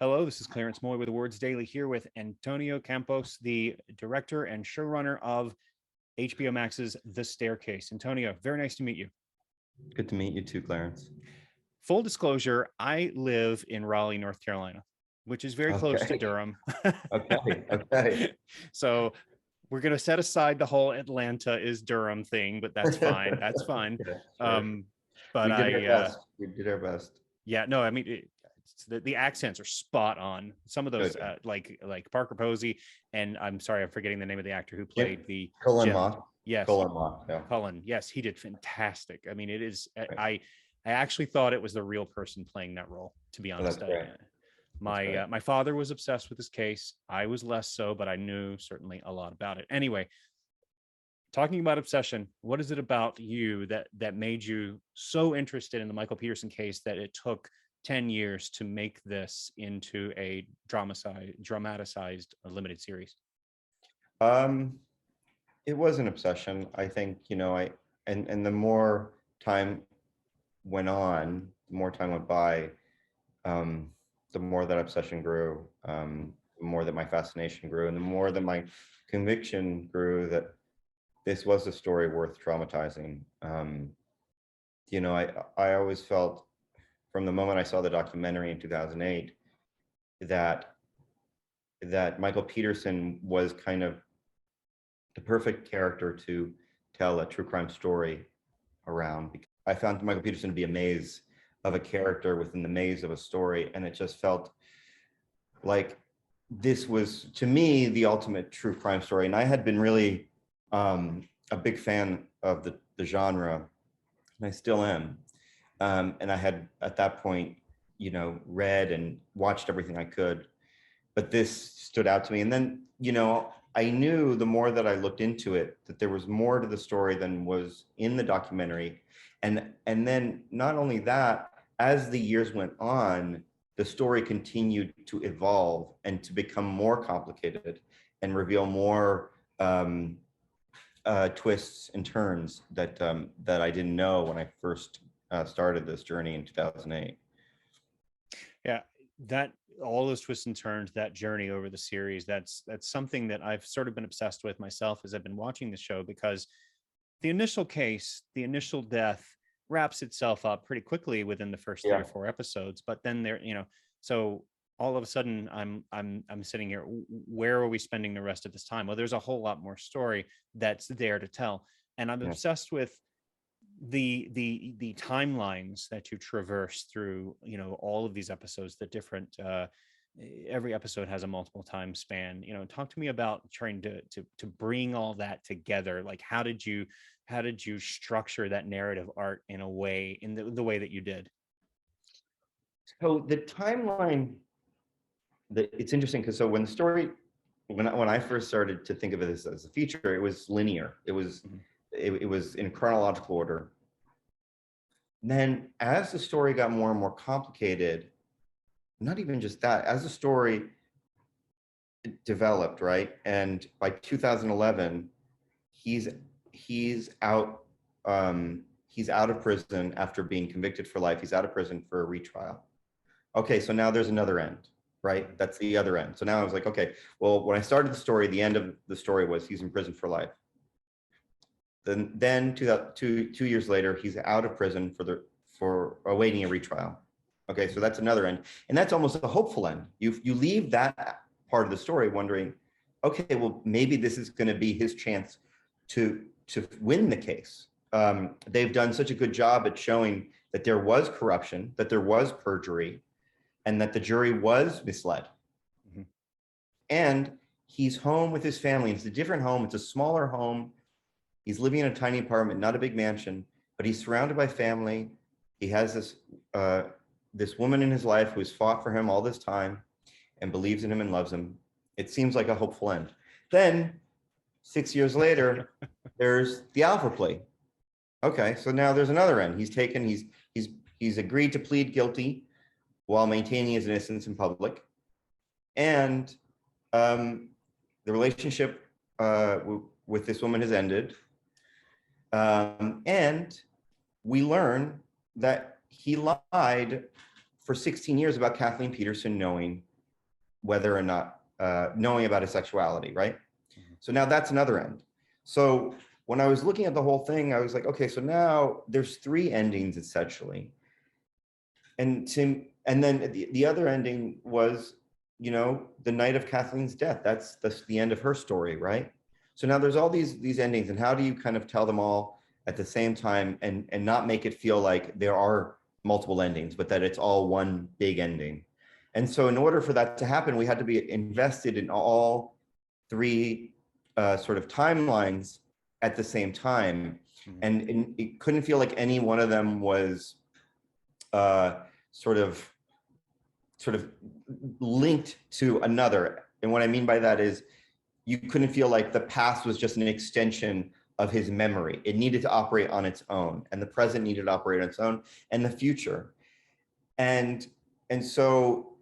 Hello, this is Clarence Moye with Awards Daily here with Antonio Campos, the director and showrunner of HBO Max's The Staircase. Antonio, very nice to meet you. Good to meet you too, Clarence. Full disclosure, I live in Raleigh, North Carolina, which is very close to Okay. Durham. Okay. So we're going to set aside the whole Atlanta is Durham thing, but that's fine. That's fine. Yeah, sure. Um, but We did our I, best. We did our best. yeah, no, I mean, the accents are spot on. Some of those, Good. like Parker Posey, and I'm sorry, I'm forgetting the name of the actor who played the Cullen Jim. Mock. Yes, Cullen Mock. Yeah. Cullen. Yes, he did fantastic. I mean, it is. Right. I actually thought it was the real person playing that role. To be Oh, honest, that's great. my father was obsessed with this case. I was less so, but I knew certainly a lot about it. Anyway, talking about obsession, what is it about you that made you so interested in the Michael Peterson case that it took 10 years to make this into a dramatized limited series? It was an obsession. I think, and the more time went on, the more time went by, the more that obsession grew, the more that my fascination grew, and the more that my conviction grew that this was a story worth dramatizing. I always felt from the moment I saw the documentary in 2008 that Michael Peterson was kind of the perfect character to tell a true crime story around. I found Michael Peterson to be a maze of a character within the maze of a story, and it just felt like this was, to me, the ultimate true crime story. And I had been really a big fan of the genre, and I still am. And I had, at that point, read and watched everything I could, but this stood out to me. And then, I knew the more that I looked into it, that there was more to the story than was in the documentary. And then not only that, as the years went on, the story continued to evolve and to become more complicated and reveal more twists and turns that I didn't know when I first started this journey in 2008. Yeah, that all those twists and turns, that journey over the series, that's something that I've sort of been obsessed with myself as I've been watching the show, because the initial case, the initial death wraps itself up pretty quickly within the first 3 or 4 episodes. But then so all of a sudden I'm sitting here, where are we spending the rest of this time? Well, there's a whole lot more story that's there to tell. And I'm obsessed with the timelines that you traverse through, all of these episodes, the different every episode has a multiple time span. Talk to me about trying to bring all that together. Like, how did you structure that narrative arc in a way, in the way that you did? So the timeline, it's interesting because when the story, when I first started to think of it as a feature, it was linear. It was it was in chronological order. Then as the story got more and more complicated, not even just that, as the story developed, right? And by 2011, he's out he's out of prison after being convicted for life. He's out of prison for a retrial. Okay, so now there's another end, right? That's the other end. So now I was like, okay, well, when I started the story, the end of the story was he's in prison for life. Then 2 years later, he's out of prison for awaiting a retrial. Okay, so that's another end, and that's almost a hopeful end. You leave that part of the story wondering, okay, well, maybe this is going to be his chance to win the case. They've done such a good job at showing that there was corruption, that there was perjury, and that the jury was misled. Mm-hmm. And he's home with his family. It's a different home. It's a smaller home. He's living in a tiny apartment, not a big mansion, but he's surrounded by family. He has this woman in his life who's fought for him all this time and believes in him and loves him. It seems like a hopeful end. Then 6 years later, there's the alpha plea. Okay, so now there's another end. He's agreed to plead guilty while maintaining his innocence in public, and the relationship with this woman has ended. And we learn that he lied for 16 years about Kathleen Peterson knowing whether or not knowing about his sexuality, right? Mhm. So now that's another end. So when I was looking at the whole thing, I was like, okay, so now there's three endings essentially. And then the other ending was, the night of Kathleen's death. That's the end of her story, right? So now there's all these endings, and how do you kind of tell them all at the same time and not make it feel like there are multiple endings, but that it's all one big ending? And so in order for that to happen, we had to be invested in all three sort of timelines at the same time. Mhm. And it couldn't feel like any one of them was uh, sort of linked to another. And what I mean by that is you couldn't feel like the past was just an extension of his memory. It needed to operate on its own, and the present needed to operate on its own, and the future. And so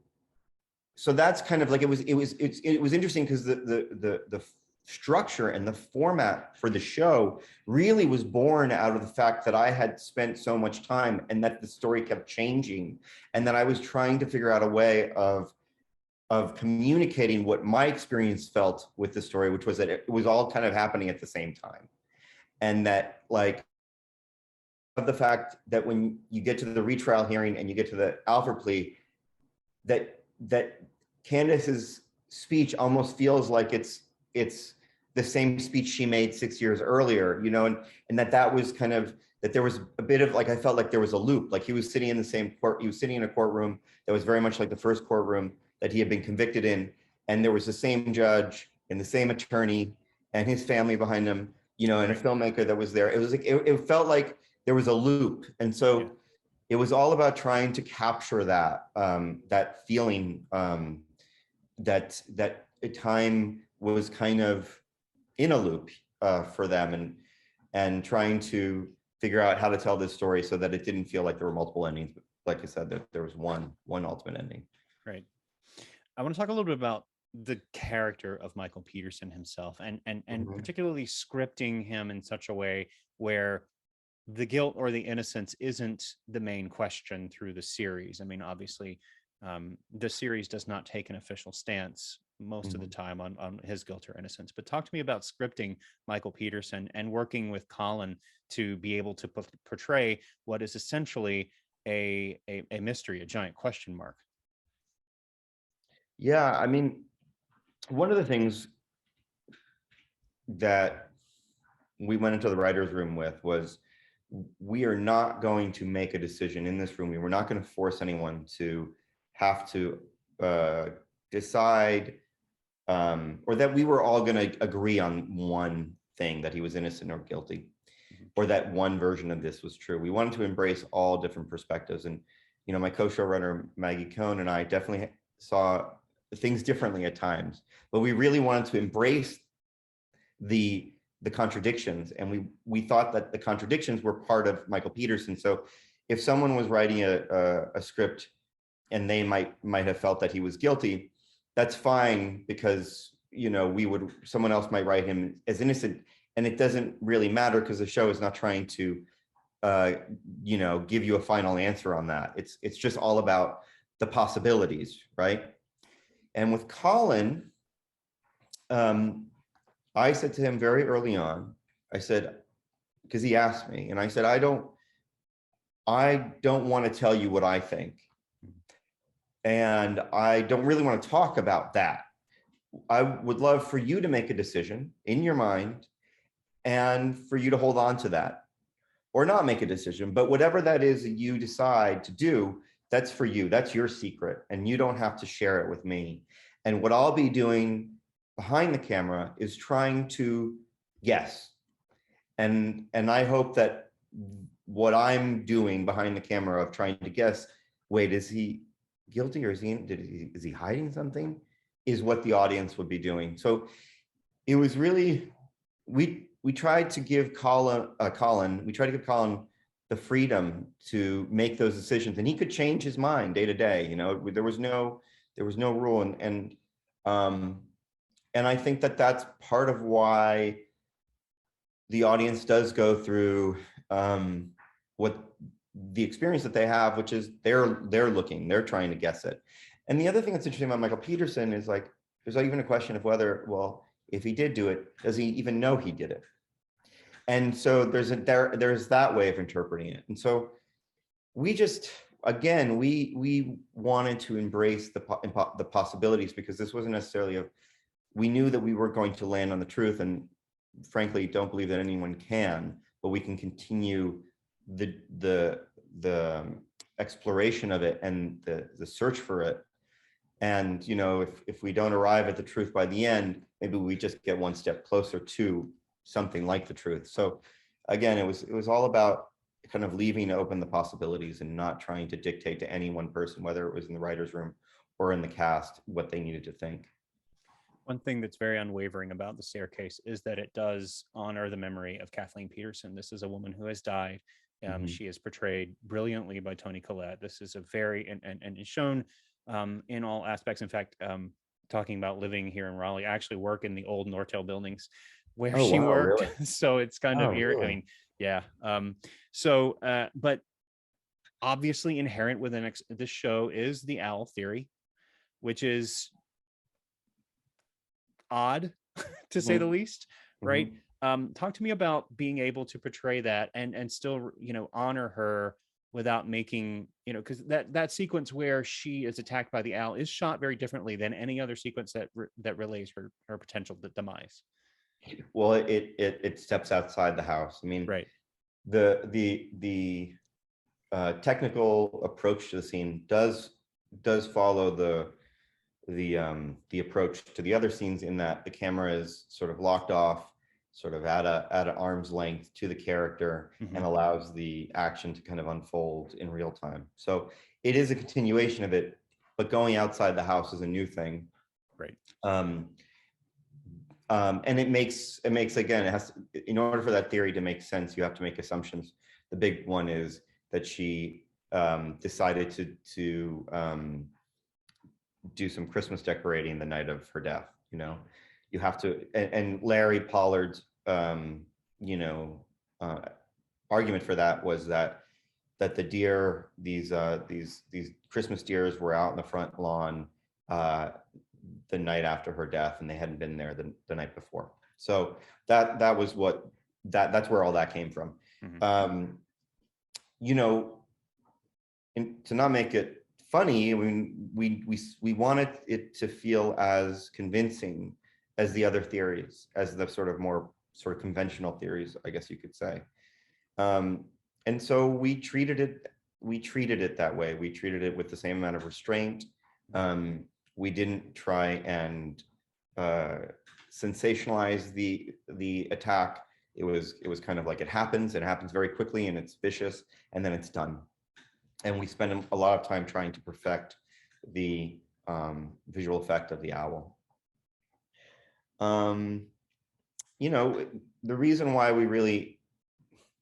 that's kind of like it was interesting because the structure and the format for the show really was born out of the fact that I had spent so much time and that the story kept changing, and that I was trying to figure out a way of communicating what my experience felt with the story, which was that it was all kind of happening at the same time. And that, like, the fact that when you get to the retrial hearing and you get to the Alford plea, that Candace's speech almost feels like it's the same speech she made 6 years earlier, and that was kind of, that there was a bit of, like, I felt like there was a loop, like he was sitting in the same court, he was sitting in a courtroom that was very much like the first courtroom that he had been convicted in, and there was the same judge and the same attorney and his family behind him, and a filmmaker that was there. It was like it felt like there was a loop, and so. Yeah. It was all about trying to capture that feeling, that time was kind of in a loop for them, and trying to figure out how to tell this story so that it didn't feel like there were multiple endings, but like I said, there was one ultimate ending. Right. I want to talk a little bit about the character of Michael Peterson himself, and Mhm. particularly scripting him in such a way where the guilt or the innocence isn't the main question through the series. I mean, obviously, the series does not take an official stance most of the Mhm. time on his guilt or innocence. But talk to me about scripting Michael Peterson and working with Colin to be able to portray what is essentially a mystery, a giant question mark. Yeah, I mean, one of the things that we went into the writer's room with was, we are not going to make a decision in this room. We were not going to force anyone to have to decide, or that we were all going to agree on one thing, that he was innocent or guilty, Mhm. or that one version of this was true. We wanted to embrace all different perspectives. And, my co-showrunner, Maggie Cohn, and I definitely saw things differently at times, but we really wanted to embrace the contradictions, and we thought that the contradictions were part of Michael Peterson. So if someone was writing a script and they might have felt that he was guilty, that's fine, because someone else might write him as innocent, and it doesn't really matter because the show is not trying to give you a final answer on that. It's just all about the possibilities, right? And with Colin, I said to him very early on, I said, because he asked me, and I said, I don't want to tell you what I think. And I don't really want to talk about that. I would love for you to make a decision in your mind, and for you to hold on to that, or not make a decision. But whatever that is that you decide to do, that's for you. That's your secret. And you don't have to share it with me. And what I'll be doing behind the camera is trying to guess. And I hope that what I'm doing behind the camera of trying to guess, wait, is he guilty, or is he hiding something, is what the audience would be doing. So it was really, we tried to give Colin the freedom to make those decisions, and he could change his mind day to day. There was no rule, and I think that that's part of why the audience does go through what the experience that they have, which is they're trying to guess it. And the other thing that's interesting about Michael Peterson is like, there's even a question of whether, well, if he did do it, does he even know he did it? And so there's that way of interpreting it. And so we just, again, we wanted to embrace the possibilities, because this wasn't necessarily we knew that we were going to land on the truth, and frankly don't believe that anyone can, but we can continue the exploration of it and the search for it. And if we don't arrive at the truth by the end, maybe we just get one step closer to something like the truth. So again, it was all about kind of leaving open the possibilities and not trying to dictate to any one person, whether it was in the writer's room or in the cast, what they needed to think. One thing that's very unwavering about The Staircase is that it does honor the memory of Kathleen Peterson. This is a woman who has died. She is portrayed brilliantly by Toni Collette. This is a very, and it's shown in all aspects. In fact, talking about living here in Raleigh, I actually work in the old Nortel buildings where she worked. Really? So it's kind of, Really? I mean, yeah. But obviously inherent within this show is the owl theory, which is odd to say the least, right? Talk to me about being able to portray that and still honor her without making because that sequence where she is attacked by the owl is shot very differently than any other sequence that relays her potential demise. Well, it steps outside the house. I mean, right. The technical approach to the scene does follow the approach to the other scenes, in that the camera is sort of locked off, sort of at an arm's length to the character, and allows the action to kind of unfold in real time. So it is a continuation of it, but going outside the house is a new thing. Right. And it makes again, it has in order for that theory to make sense, you have to make assumptions. The big one is that she decided to do some Christmas decorating the night of her death. You have to, and Larry Pollard's argument for that was that the deer, these Christmas deers, were out in the front lawn the night after her death, and they hadn't been there the night before. So that was that's where all that came from. And to not make it funny, I mean, we wanted it to feel as convincing as the other theories, as the sort of conventional theories, I guess you could say. And so we treated it that way. We treated it with the same amount of restraint. We didn't try and sensationalize the attack. It was kind of like, it happens very quickly, and it's vicious, and then it's done. And we spend a lot of time trying to perfect the visual effect of the owl. The reason why we really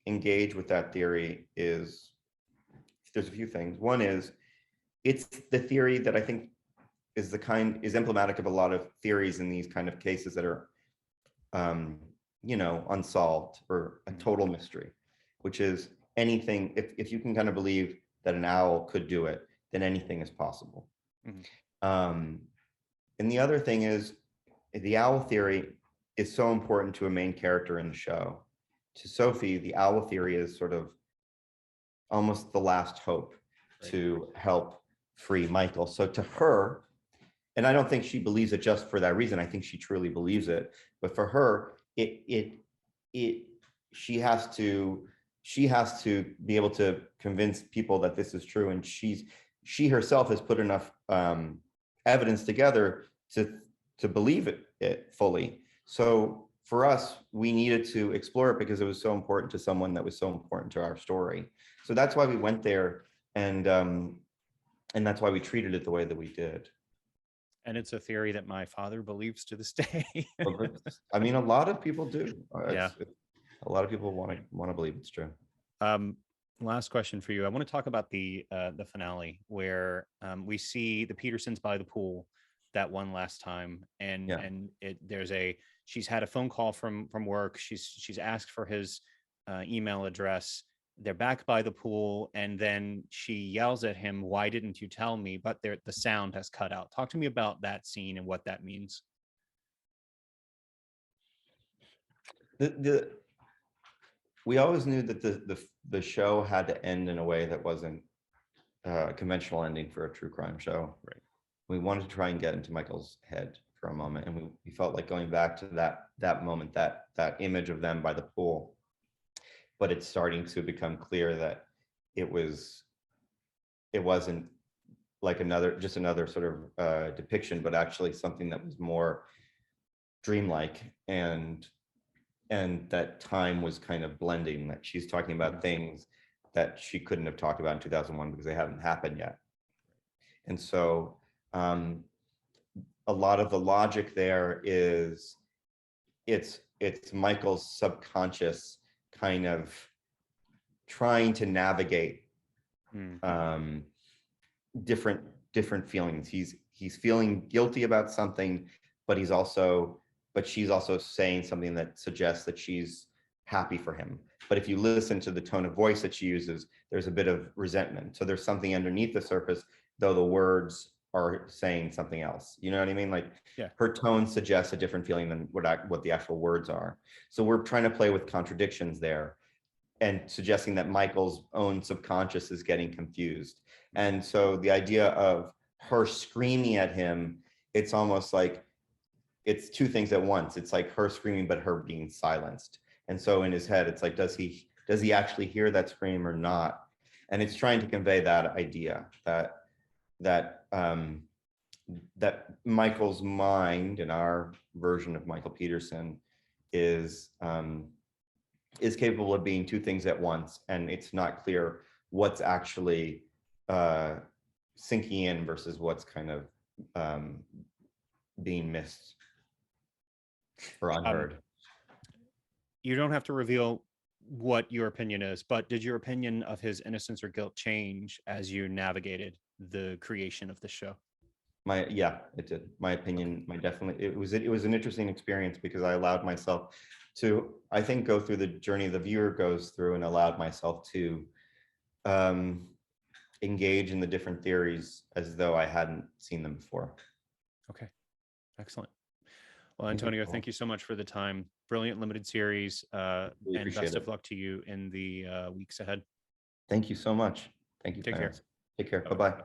engage with that theory is, there's a few things. One is, it's the theory that I think is emblematic of a lot of theories in these kind of cases that are unsolved, or a total mystery, which is anything. If you can kind of believe that an owl could do it, then anything is possible. And the other thing is, the owl theory is so important to a main character in the show. To Sophie, the owl theory is sort of almost the last hope to help free Michael. So to her, and I don't think she believes it just for that reason, I think she truly believes it, but for her, she has to be able to convince people that this is true, and she herself has put enough evidence together to believe it fully. So for us, we needed to explore it because it was so important to someone that was so important to our story. So that's why we went there, and that's why we treated it the way that we did. And it's a theory that my father believes to this day. I mean, a lot of people do. Yeah. A lot of people want to believe it's true. Last question for you. I want to talk about the finale, where we see the Petersons by the pool that one last time, and she's had a phone call from work. She's asked for his email address, they're back by the pool, and then she yells at him, "Why didn't you tell me?" But the sound has cut out. Talk to me about that scene and what that means. The we always knew that the show had to end in a way that wasn't a conventional ending for a true crime show. Right. We wanted to try and get into Michael's head for a moment, and we felt like going back to that moment, that image of them by the pool. But it's starting to become clear that it wasn't like another sort of depiction, but actually something that was more dreamlike, and that time was kind of blending, that she's talking about things that she couldn't have talked about in 2001 because they hadn't happened yet. And so a lot of the logic there is it's Michael's subconscious kind of trying to navigate different feelings. He's feeling guilty about something, but she's also saying something that suggests that she's happy for him. But if you listen to the tone of voice that she uses, there's a bit of resentment. So there's something underneath the surface, though the words are saying something else. You know what I mean? Like, Yeah. her tone suggests a different feeling than what the actual words are. So we're trying to play with contradictions there, and suggesting that Michael's own subconscious is getting confused. And so the idea of her screaming at him, it's almost like it's two things at once. It's like her screaming, but her being silenced. And so in his head, it's like, does he actually hear that scream or not? And it's trying to convey that idea that Michael's mind, in our version of Michael Peterson, is capable of being two things at once, and it's not clear what's actually sinking in versus what's kind of being missed or unheard. You don't have to reveal what your opinion is, but did your opinion of his innocence or guilt change as you navigated the creation of the show? Yeah, it did. My opinion, it was an interesting experience because I allowed myself to, I think, go through the journey the viewer goes through, and allowed myself to engage in the different theories as though I hadn't seen them before. Okay, excellent. Well, Antonio, thank you so much for the time. Brilliant limited series, Really and best it. of luck to you in the weeks ahead. Thank you so much. Thank you, Take Clarence. care. Take care. Bye-bye. Bye-bye.